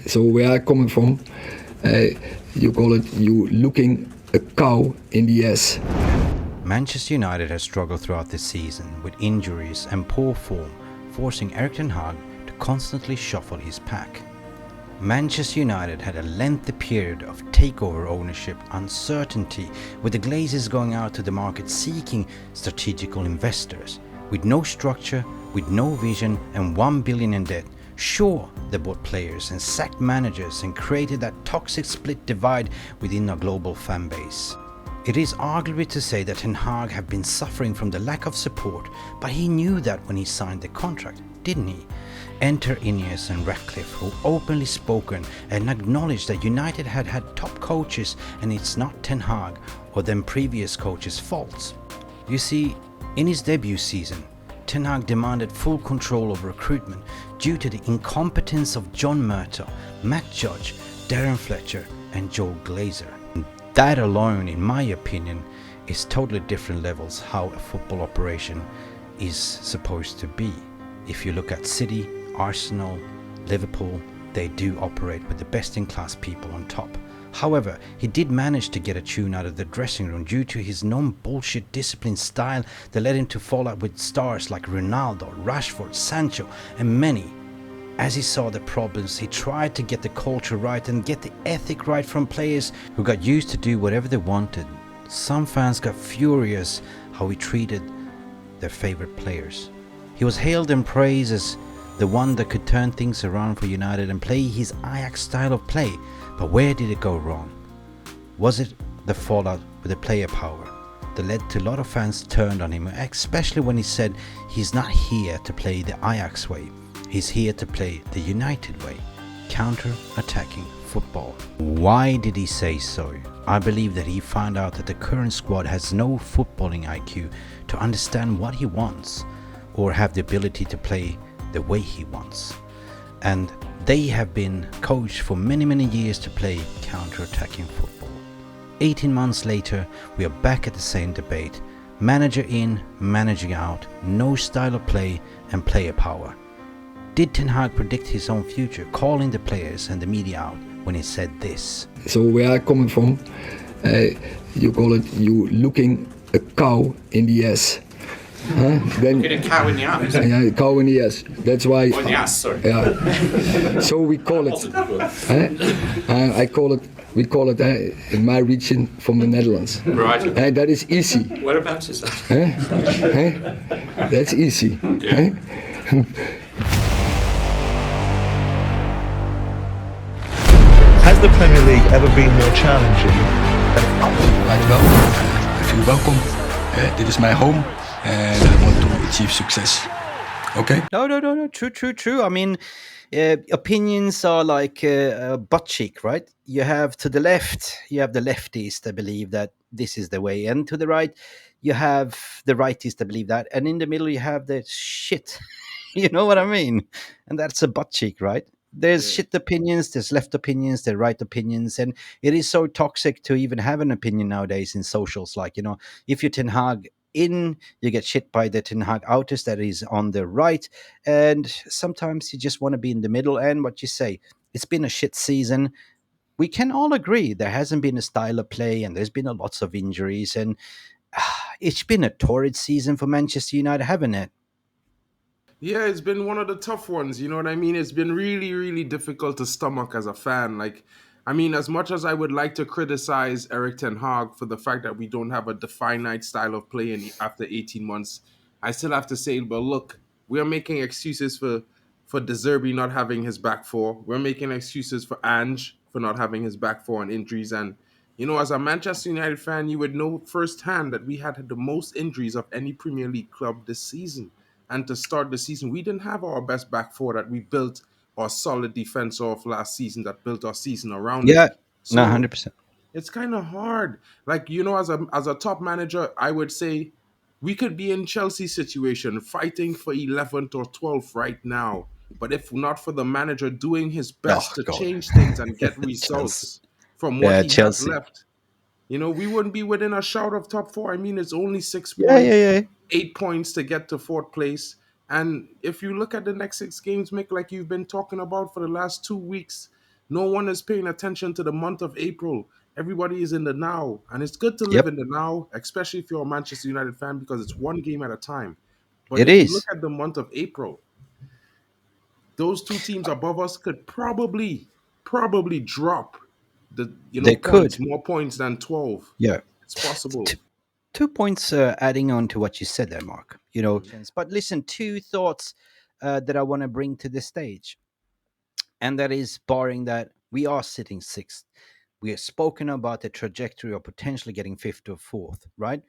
So where I coming from, you call it you looking a cow in the ass. Manchester United has struggled throughout the season with injuries and poor form, forcing Eric Ten Hag to constantly shuffle his pack. Manchester United had a lengthy period of takeover ownership uncertainty, with the Glazers going out to the market seeking strategical investors. With no structure, with no vision and 1 billion in debt, sure, they bought players and sacked managers and created that toxic split divide within a global fan base. It is arguable to say that Ten Hag have been suffering from the lack of support, but he knew that when he signed the contract, didn't he? Enter INEOS and Ratcliffe, who openly spoken and acknowledged that United had had top coaches and it's not Ten Hag or them previous coaches' faults. You see, in his debut season, Ten Hag demanded full control of recruitment due to the incompetence of John Murtaugh, Matt Judge, Darren Fletcher and Joe Glazer. That alone, in my opinion, is totally different levels how a football operation is supposed to be. If you look at City, Arsenal, Liverpool, they do operate with the best-in-class people on top. However, he did manage to get a tune out of the dressing room due to his non-bullshit discipline style that led him to fall out with stars like Ronaldo, Rashford, Sancho and many. As he saw the problems, he tried to get the culture right and get the ethic right from players who got used to do whatever they wanted. Some fans got furious how he treated their favorite players. He was hailed and praised as the one that could turn things around for United and play his Ajax style of play. But where did it go wrong? Was it the fallout with the player power that led to a lot of fans turned on him, especially when he said he's not here to play the Ajax way, he's here to play the United way, counter-attacking football. Why did he say so? I believe that he found out that the current squad has no footballing IQ to understand what he wants or have the ability to play the way he wants. And they have been coached for many years to play counter-attacking football. 18 months later, we are back at the same debate. Manager in, manager out, no style of play and player power. Did Ten Hag predict his own future, calling the players and the media out when he said this? So where I coming from, you call it you looking a cow in the ass. Then a cow in the ass. Yeah, cow in the ass. That's why. Oh, in the ass, sorry. Yeah. So we call it. I call it. We call it in my region from the Netherlands. Right. And that is easy. Whereabouts is that? That's easy. Yeah. Has the Premier League ever been more challenging? Right, well, I feel welcome. Dit is my home. And I want to achieve success. Okay? No. True. I mean, opinions are like butt cheek, right? You have to the left, you have the lefties that believe that this is the way. And to the right, you have the righties that believe that. And in the middle, you have the shit. You know what I mean? And that's a butt cheek, right? There's shit opinions, there's left opinions, there's right opinions. And it is so toxic to even have an opinion nowadays in socials. Like, if you Ten Hag in, you get shit by the Ten Hag outers that is on the right, and sometimes you just want to be in the middle. And what you say, it's been a shit season. We can all agree there hasn't been a style of play, and there's been lots of injuries, and it's been a torrid season for Manchester United, haven't it? Yeah, it's been one of the tough ones. You know what I mean? It's been really difficult to stomach as a fan. Like, I mean, as much as I would like to criticize Eric Ten Hag for the fact that we don't have a definite style of play after 18 months, I still have to say, well, look, we are making excuses for De Zerbi not having his back four. We're making excuses for Ange for not having his back four and injuries. And, as a Manchester United fan, you would know firsthand that we had the most injuries of any Premier League club this season. And to start the season, we didn't have our best back four that we built our solid defense off last season that built our season around Yeah, it. no, So 100%. it's kind of hard. Like, as a top manager, I would say we could be in Chelsea's situation, fighting for 11th or 12th right now. But if not for the manager doing his best to change things and get results from what he has Chelsea. left, we wouldn't be within a shout of top four. I mean, it's only 6 Yeah. points, 8 points to get to fourth place. And if you look at the next 6 games, Mick, like you've been talking about for the last 2 weeks, No one is paying attention to the month of April. Everybody is in the now, and it's good to live Yep, in the now, especially if you're a Manchester United fan, because it's one game at a time. But it if you look is. at the month of April, those two teams above us could probably drop the They points, could. more points than 12. Yeah. It's possible. 2 points adding on to what you said there, Mark. But listen, two thoughts that I want to bring to the stage, and that is barring that we are sitting sixth. We have spoken about the trajectory of potentially getting fifth or fourth, right?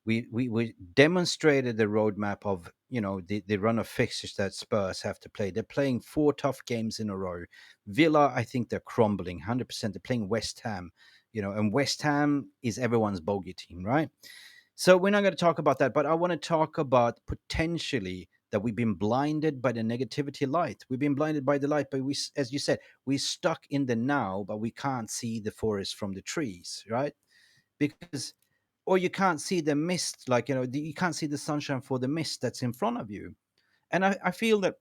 We demonstrated the roadmap of the run of fixtures that Spurs have to play. They're playing four tough games in a row. Villa, I think they're crumbling 100%. They're playing West Ham, and West Ham is everyone's bogey team, right? So we're not going to talk about that, but I want to talk about potentially that we've been blinded by the negativity light. We've been blinded by the light, but as you said, we're stuck in the now, but we can't see the forest from the trees, right? Because, or you can't see the mist, like you can't see the sunshine for the mist that's in front of you. And I feel that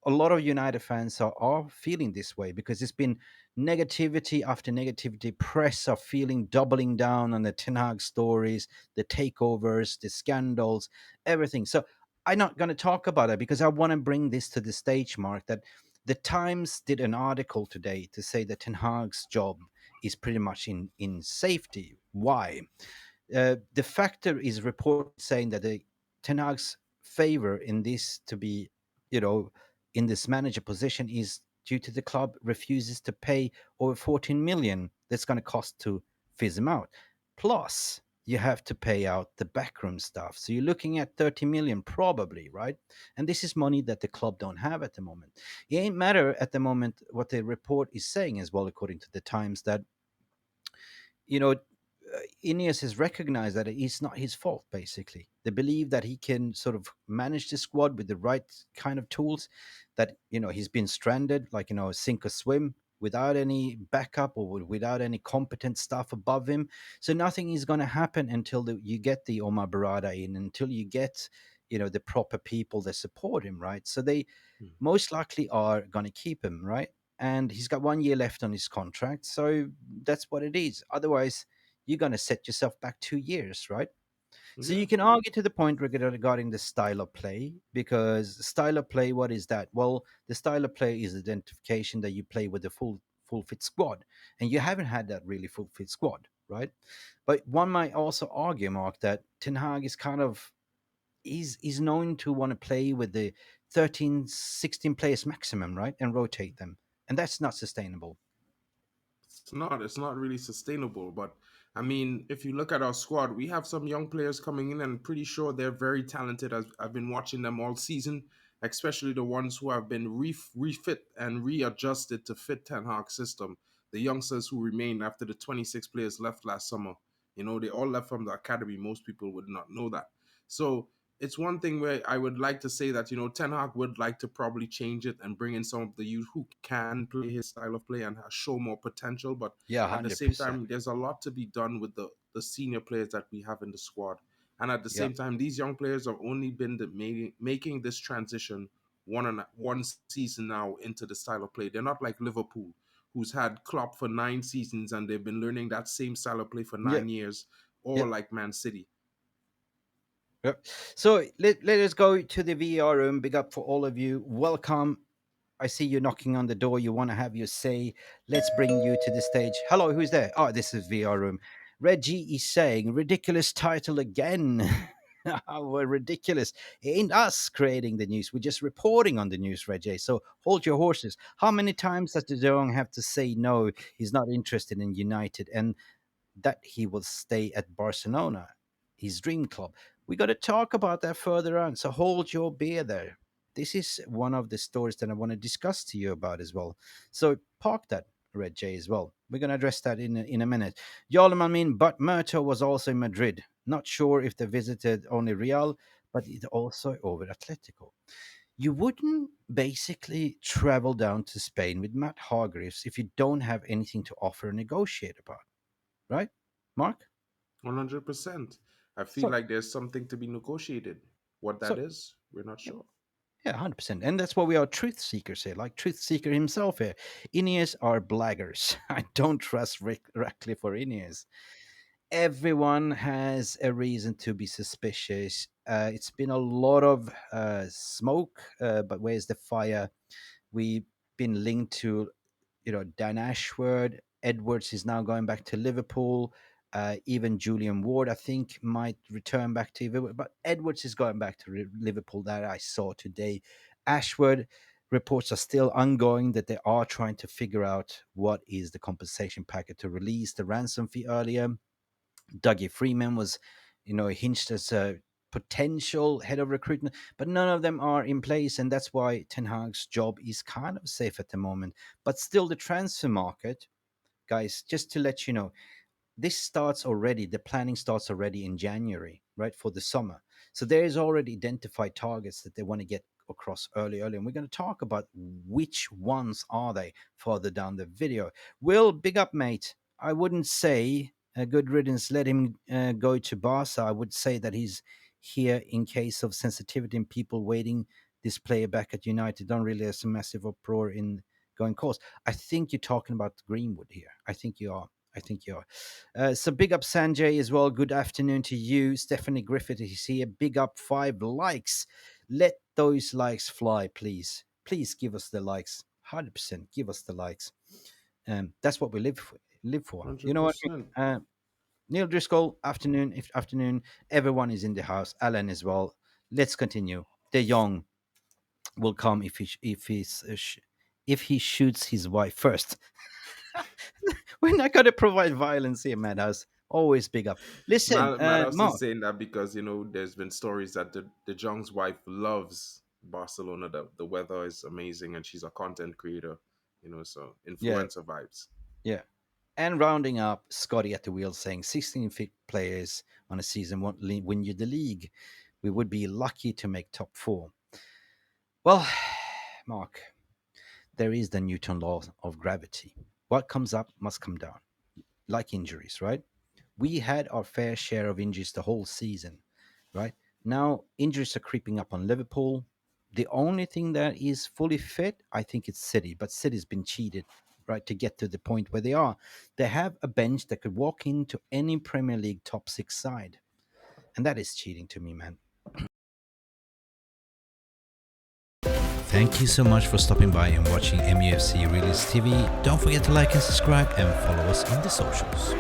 a lot of United fans are feeling this way because it's been negativity after negativity. Press are feeling doubling down on the Ten Hag stories, the takeovers, the scandals, everything. So I'm not going to talk about it because I want to bring this to the stage, Mark, that the Times did an article today to say that Ten Hag's job is pretty much in safety. Why? The factor is reported saying that the Ten Hag's favor in this to be, you know, in this manager position is due to the club refuses to pay over 14 million that's going to cost to fizz him out. Plus, you have to pay out the backroom stuff. So you're looking at 30 million probably, right? And this is money that the club don't have at the moment. It ain't matter at the moment what the report is saying as well, according to the Times, that Ineos has recognized that it's not his fault, basically. They believe that he can sort of manage the squad with the right kind of tools, that, he's been stranded, like, sink or swim, without any backup or without any competent staff above him. So nothing is going to happen until you get the Omar Barada in, until you get, the proper people that support him, right? So they most likely are going to keep him, right? And he's got 1 year left on his contract. So that's what it is. Otherwise, you're going to set yourself back 2 years, right? So Yeah. you can argue to the point regarding the style of play, because style of play, what is that? Well, the style of play is identification that you play with the full fit squad, and you haven't had that really full fit squad, right? But one might also argue, Mark, that Ten Hag is kind of he's known to want to play with the 13, 16 players maximum, right, and rotate them, and that's not sustainable. It's not really sustainable. But I mean, if you look at our squad, we have some young players coming in, and pretty sure they're very talented. I've been watching them all season, especially the ones who have been refit and readjusted to fit Ten Hag system. The youngsters who remain after the 26 players left last summer, they all left from the academy. Most people would not know that. So it's one thing where I would like to say that Ten Hag would like to probably change it and bring in some of the youth who can play his style of play and show more potential. But Yeah, at the same 100%. time, there's a lot to be done with the senior players that we have in the squad. And at the Yeah. same time, these young players have only been making this transition one season now into the style of play. They're not like Liverpool, who's had Klopp for 9 seasons and they've been learning that same style of play for Yeah. 9 years, or Yeah. like Man City. Yep. So let us go to the VR room. Big up for all of you. Welcome. I see you knocking on the door. You want to have your say. Let's bring you to the stage. Hello, who's there? Oh, this is VR room. Reggie is saying, ridiculous title again. We're ridiculous. It ain't us creating the news. We're just reporting on the news, Reggie. So hold your horses. How many times does the Dong have to say no, he's not interested in United? And that he will stay at Barcelona, his dream club. We got to talk about that further on. So hold your beer there. This is one of the stories that I want to discuss to you about as well. So park that, Red J, as well. We're going to address that in a minute. Yalman mean, but Murto was also in Madrid. Not sure if they visited only Real, but it also over Atletico. You wouldn't basically travel down to Spain with Matt Hargreaves if you don't have anything to offer or negotiate about, right, Mark? 100%. I feel So, like there's something to be negotiated. What that so is, we're not sure. Yeah, 100%. And that's why we are truth seekers here, like Truth Seeker himself here. INEOS are blaggers. I don't trust Ratcliffe or INEOS. Everyone has a reason to be suspicious. It's been a lot of smoke, but where's the fire? We've been linked to, Dan Ashworth. Edwards is now going back to Liverpool. Even Julian Ward, I think, might return back to Liverpool. But Edwards is going back to Liverpool, that I saw today. Ashworth, reports are still ongoing that they are trying to figure out what is the compensation packet to release the ransom fee earlier. Dougie Freeman was, hinged as a potential head of recruitment, but none of them are in place, and that's why Ten Hag's job is kind of safe at the moment. But still, the transfer market, guys, just to let you know, this starts already. The planning starts already in January, right, for the summer. So there is already identified targets that they want to get across early, and we're going to talk about which ones are they further down the video. Will, big up, mate. I wouldn't say a good riddance. Let him go to Barca. I would say that he's here in case of sensitivity and people waiting this player back at United. Don't really have some massive uproar in going course. I think you're talking about Greenwood here. I think you are. So big up Sanjay as well. Good afternoon to you. Stephanie Griffith is here. Big up 5 likes. Let those likes fly, please. Please give us the likes. 100% give us the likes. That's what we live for. 100%. You know what? Neil Driscoll, afternoon. Everyone is in the house. Alan as well. Let's continue. De Jong will come if he shoots his wife first. We're not going to provide violence here, Madhouse. Always big up. Listen, Madhouse Mark. is saying that because there's been stories that the Jong's wife loves Barcelona. The weather is amazing, and she's a content creator. So influencer vibes. Yeah. And rounding up, Scotty at the wheel saying 16 fit players on a season won't win you the league. We would be lucky to make top 4. Well, Mark, there is the Newton law of gravity. What comes up must come down, like injuries, right? We had our fair share of injuries the whole season, right? Now injuries are creeping up on Liverpool. The only thing that is fully fit, I think it's City, but City's been cheated, right, to get to the point where they are. They have a bench that could walk into any Premier League top 6 side, and that is cheating to me, man. Thank you so much for stopping by and watching Mufc Realist TV. Don't forget to like and subscribe and follow us on the socials.